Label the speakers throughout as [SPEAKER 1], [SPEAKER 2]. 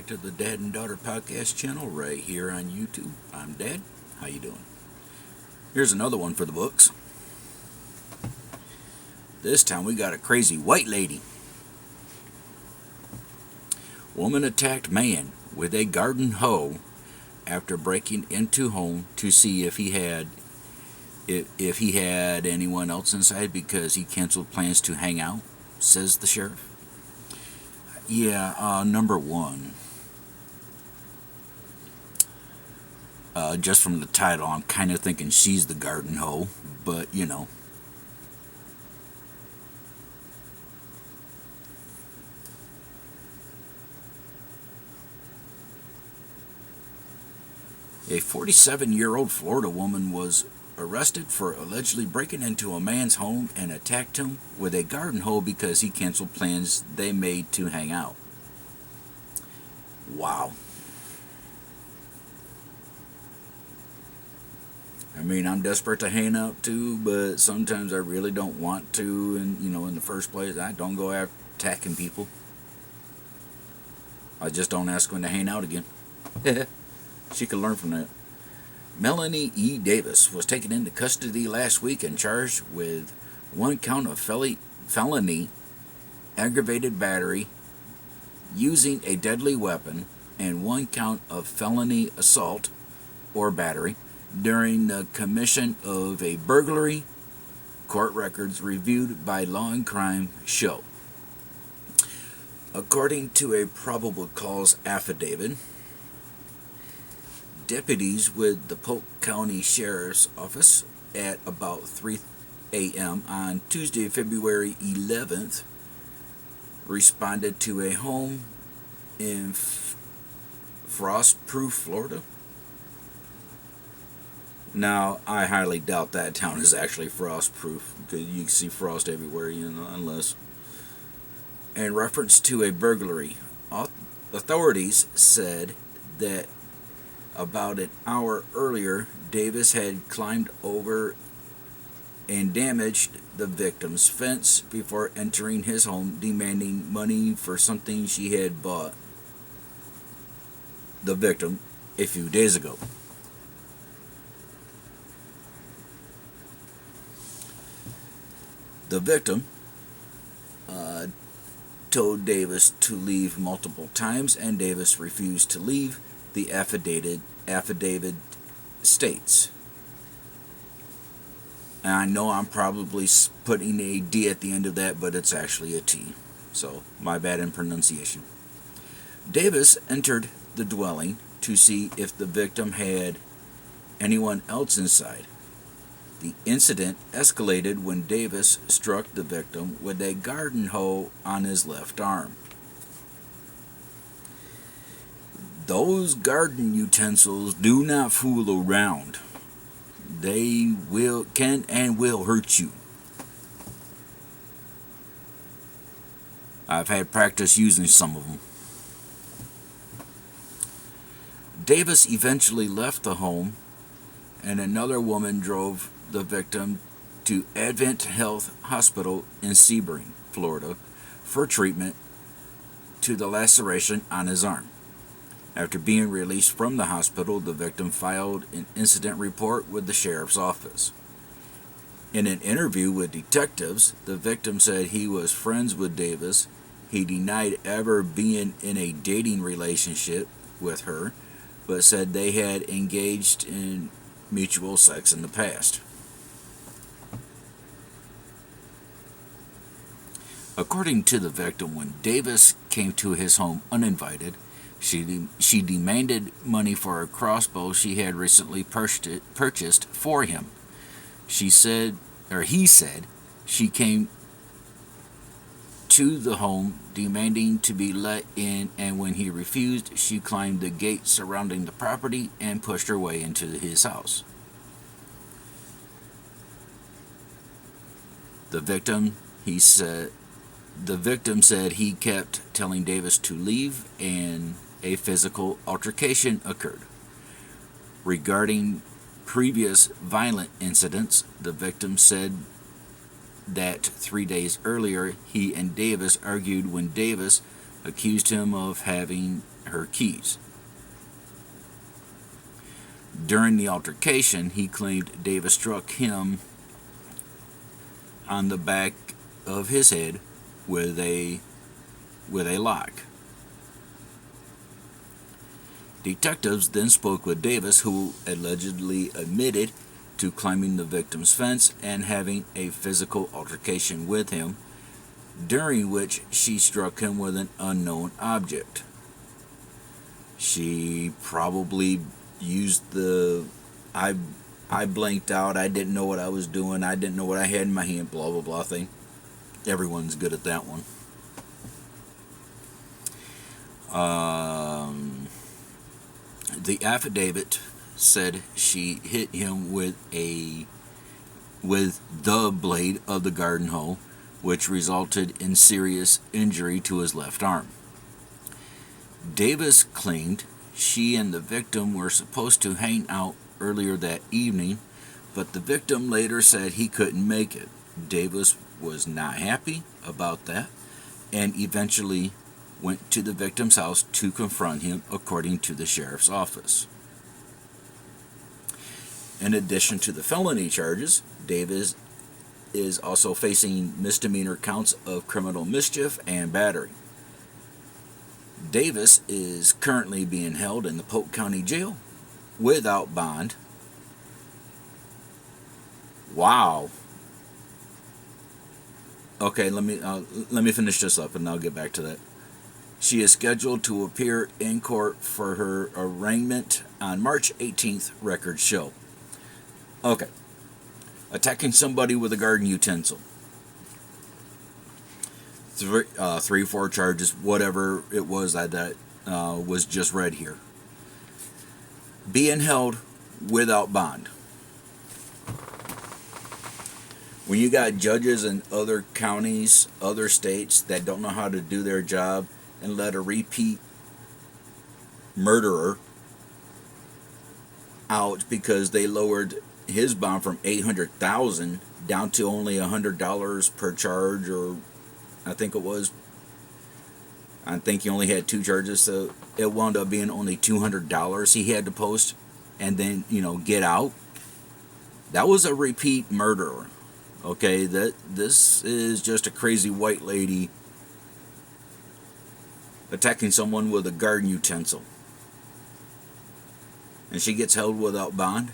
[SPEAKER 1] back to the Dad and Daughter Podcast channel right here on YouTube. I'm Dad. How you doing? Here's another one for the books. This time we got a crazy white lady. Woman attacked man with a garden hoe after breaking into home to see if he had anyone else inside because he canceled plans to hang out, says the sheriff. Yeah, number one. Just from the title, I'm kind of thinking she's the garden hoe, but you know. A 47-year-old Florida woman was arrested for allegedly breaking into a man's home and attacked him with a garden hoe because he canceled plans they made to hang out. Wow. I mean, I'm desperate to hang out too, but sometimes I really don't want to, and in the first place, I don't go after attacking people. I just don't ask when to hang out again. She could learn from that. Melanie E. Davis was taken into custody last week and charged with one count of felony aggravated battery using a deadly weapon and one count of felony assault or battery during the commission of a burglary, court records reviewed by Law and Crime show. According to a probable cause affidavit, deputies with the Polk County Sheriff's Office at about 3 a.m. on Tuesday, February 11th, responded to a home in Frostproof, Florida. Now, I highly doubt that town is actually frost-proof, because you can see frost everywhere, unless... In reference to a burglary, authorities said that about an hour earlier, Davis had climbed over and damaged the victim's fence before entering his home, demanding money for something she had bought the victim a few days ago. The victim told Davis to leave multiple times, and Davis refused to leave, the affidavit states. And I know I'm probably putting a D at the end of that, but it's actually a T. So, my bad in pronunciation. Davis entered the dwelling to see if the victim had anyone else inside. The incident escalated when Davis struck the victim with a garden hoe on his left arm. Those garden utensils do not fool around. They can and will hurt you. I've had practice using some of them. Davis eventually left the home, and another woman drove the victim to Advent Health Hospital in Sebring, Florida, for treatment to the laceration on his arm. After being released from the hospital, the victim filed an incident report with the sheriff's office. In an interview with detectives, the victim said he was friends with Davis. He denied ever being in a dating relationship with her, but said they had engaged in mutual sex in the past. According to the victim, when Davis came to his home uninvited, she demanded money for a crossbow she had recently purchased for him. He said she came to the home demanding to be let in, and when he refused, she climbed the gate surrounding the property and pushed her way into his house. The victim said he kept telling Davis to leave, and a physical altercation occurred. Regarding previous violent incidents, the victim said that 3 days earlier he and Davis argued when Davis accused him of having her keys. During the altercation, he claimed Davis struck him on the back of his head with a lock. Detectives then spoke with Davis, who allegedly admitted to climbing the victim's fence and having a physical altercation with him, during which she struck him with an unknown object. She probably used the I blanked out, I didn't know what I was doing, I didn't know what I had in my hand, blah blah blah thing. Everyone's good at that one. The affidavit said she hit him with the blade of the garden hoe, which resulted in serious injury to his left arm. Davis claimed she and the victim were supposed to hang out earlier that evening, but the victim later said he couldn't make it. Davis was not happy about that and eventually went to the victim's house to confront him, according to the sheriff's office. In addition to the felony charges, Davis is also facing misdemeanor counts of criminal mischief and battery. Davis is currently being held in the Polk County Jail without bond. Wow. Okay, let me finish this up and I'll get back to that. She is scheduled to appear in court for her arraignment on March 18th, records show. Okay. Attacking somebody with a garden utensil. 4 charges, whatever it was that was just read here. Being held without bond. When you got judges in other counties, other states that don't know how to do their job and let a repeat murderer out because they lowered his bond from $800,000 down to only $100 per charge, or I think he only had 2 charges, so it wound up being only $200 he had to post and then, get out. That was a repeat murderer. Okay, this is just a crazy white lady attacking someone with a garden utensil. And she gets held without bond.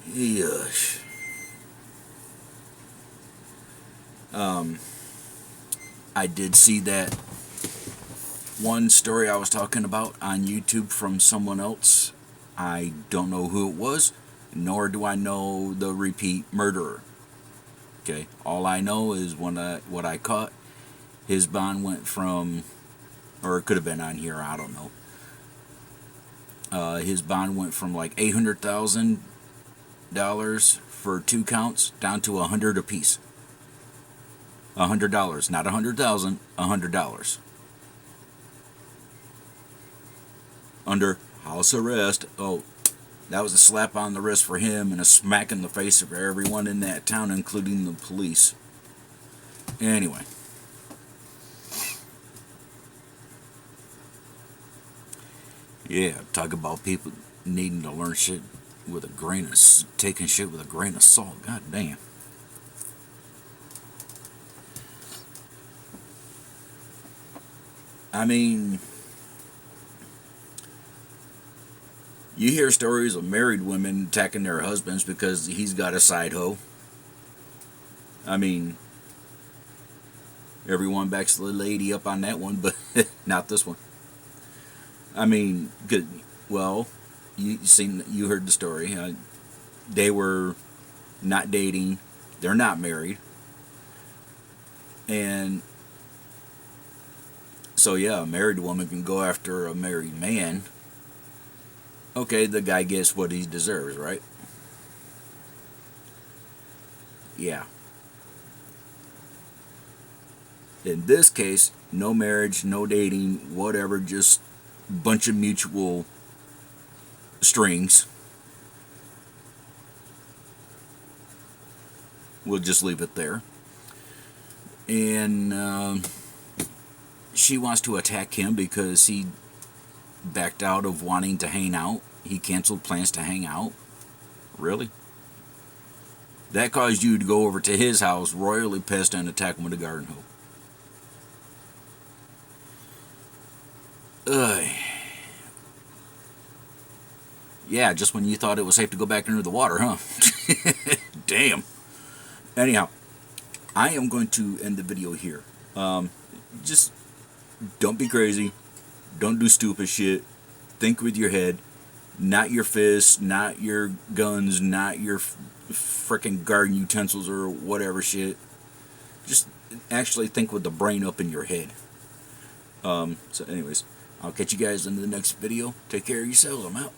[SPEAKER 1] Yush. I did see that one story I was talking about on YouTube from someone else. I don't know who it was, nor do I know the repeat murderer. Okay, all I know is what I caught. His bond went from, or it could have been on here, I don't know. His bond went from like $800,000 for 2 counts down to $100 apiece. $100, not $100,000, $100. Under house arrest. Oh, that was a slap on the wrist for him and a smack in the face for everyone in that town, including the police. Anyway. Yeah, talk about people needing to learn shit with taking shit with a grain of salt. God damn. I mean, you hear stories of married women attacking their husbands because he's got a side hoe. I mean, everyone backs the lady up on that one, but not this one. I mean, good. Well, you heard the story. They were not dating. They're not married. And so, yeah, a married woman can go after a married man. Okay, the guy gets what he deserves, right? Yeah. In this case, no marriage, no dating, whatever, just bunch of mutual strings. We'll just leave it there. And she wants to attack him because he backed out of wanting to hang out. He canceled plans to hang out. Really? That caused you to go over to his house, royally pissed, and attack him with a garden hoe. Ugh. Yeah, just when you thought it was safe to go back under the water, huh? Damn. Anyhow, I am going to end the video here. Just don't be crazy. Don't do stupid shit. Think with your head, not your fists, not your guns, not your frickin' garden utensils or whatever shit. Just actually think with the brain up in your head. So anyways, I'll catch you guys in the next video. Take care of yourselves. I'm out.